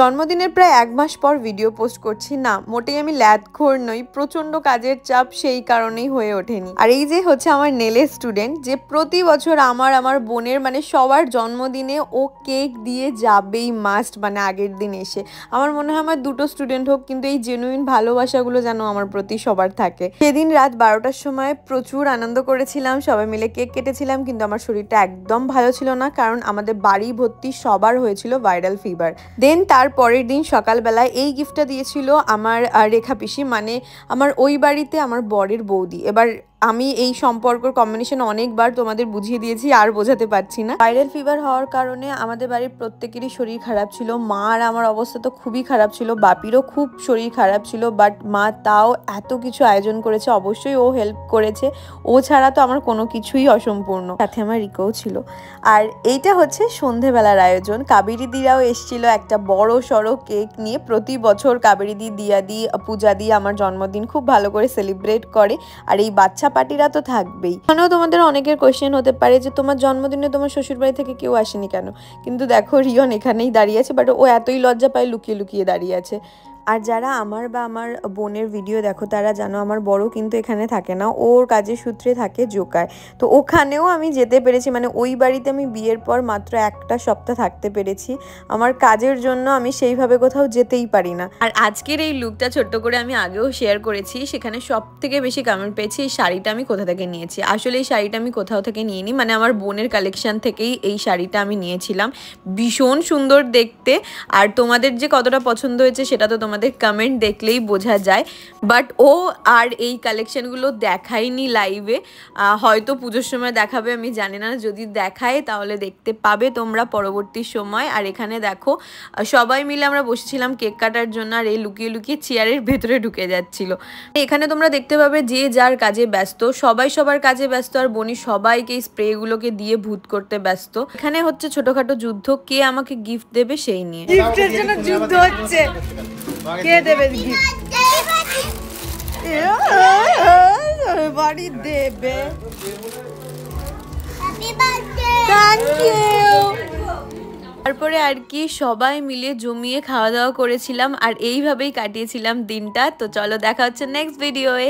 জন্মদিনের প্রায় 1 মাস পর ভিডিও পোস্ট করছি না, মোটেই আমি ল্যাদখোর নই, প্রচন্ড কাজের চাপ সেই কারণেই হয়ে ওঠেনি। আর এই যে হচ্ছে আমার নেলের স্টুডেন্ট, যে প্রতি বছর আমার বোনের মানে সবার জন্মদিনে ও কেক দিয়ে যাবেই মাস্ট, মানে আগের দিন এসে। আমার মনে হয় আমার দুটো স্টুডেন্ট হোক, কিন্তু এই জেনুইন ভালোবাসাগুলো যেন আমার প্রতি সবার থাকে। সেদিন রাত 12টার সময় প্রচুর আনন্দ করেছিলাম, সবাই মিলে কেক কেটেছিলাম, কিন্তু আমার শরীরটা একদম ভালো ছিল না, কারণ আমাদের বাড়ি ভর্তি সবার হয়েছিল ভাইরাল ফিভার। দেন তার পরের দিন সকালবেলায় এই গিফটটা দিয়েছিল আমার রেখা পিসি, মানে আমার ওই বাড়িতে আমার বরের বৌদি। এবার আমি এই সম্পর্কর কম্বিনেশন অনেকবার তোমাদের বুঝিয়ে দিয়েছি, আর বোঝাতে পারছি না। ভাইরাল ফিভার হওয়ার কারণে আমাদের বাড়ির প্রত্যেকেরই শরীর খারাপ ছিল। মা আর আমার অবস্থা তো খুবই খারাপ ছিল, বাপিরও খুব শরীর খারাপ ছিল, বাট মা তাও এত কিছু আয়োজন করেছে। অবশ্যই ও হেল্প করেছে, ও ছাড়া তো আমার কোনো কিছুই অসম্পূর্ণ। সাথে আমার রিকোও ছিল। আর এইটা হচ্ছে সন্ধেবেলার আয়োজন। কাবেরী দিরাও এসেছিল একটা বড় সড়ো কেক নিয়ে। প্রতি বছর কাবেরী দি, দিয়া দি, পূজা দি আমার জন্মদিন খুব ভালো করে সেলিব্রেট করে, আর এই বাচ্চা পার্টিরা তো থাকবেই। এখানেও তোমাদের অনেকের কোয়েশ্চেন হতে পারে যে তোমার জন্মদিনে তোমার শ্বশুরবাড়ি থেকে কেউ আসেনি কেন, কিন্তু দেখো রিয়ন এখানেই দাঁড়িয়ে আছে, বাট ও এতই লজ্জা পায় লুকিয়ে লুকিয়ে দাঁড়িয়ে আছে। আর যারা আমার বা আমার বোনের ভিডিও দেখো তারা জানো আমার বড় কিন্তু এখানে থাকে না, ওর কাজের সূত্রে থাকে জোকায়। তো ওখানেও আমি যেতে পেরেছি, মানে ওই বাড়িতে আমি বিয়ের পর মাত্র একটা সপ্তাহ থাকতে পেরেছি। আমার কাজের জন্য আমি সেইভাবে কোথাও যেতেই পারি না। আর আজকের এই লুকটা ছোট্ট করে আমি আগেও শেয়ার করেছি, সেখানে সব থেকে বেশি কমেন্ট পেয়েছি এই শাড়িটা আমি কোথা থেকে নিয়েছি। আসলে এই শাড়িটা আমি কোথাও থেকে নিইনি, মানে আমার বোনের কালেকশন থেকেই এই শাড়িটা আমি নিয়েছিলাম। ভীষণ সুন্দর দেখতে, আর তোমাদের যে কতটা পছন্দ হয়েছে সেটা তো তোমাদের কমেন্ট দেখলেই বোঝা যায়। বাট ও আর এই কালেকশনগুলো দেখায়নি লাইভে, হয়তো পুজোর সময় দেখাবে, আমি জানি না। যদি দেখায় তাহলে দেখতে পাবে তোমরা পরবর্তী সময়। আর এখানে দেখো সবাই মিলে আমরা বসেছিলাম কেক কাটার জন্য, আর এই লুকিয়ে লুকিয়ে চেয়ারের ভেতরে ঢুকে যাচ্ছিল। এখানে তোমরা দেখতে পাবে যে যার কাজে ব্যস্ত, সবাই সবার কাজে ব্যস্ত, আর বনি সবাইকে স্প্রেগুলোকে দিয়ে ভূত করতে ব্যস্ত। এখানে হচ্ছে ছোটখাটো যুদ্ধ, কে আমাকে গিফট দেবে সেই নিয়ে। গিফটের জন্য যুদ্ধ হচ্ছে, কে দেবে গিফট, বাড়ি দেবে। Thank you. তারপরে আর কি সবাই মিলে জমিয়ে খাওয়া দাওয়া করেছিলাম, আর এইভাবেই কাটিয়েছিলাম দিনটা। তো চলো দেখা হচ্ছে নেক্সট ভিডিওয়ে।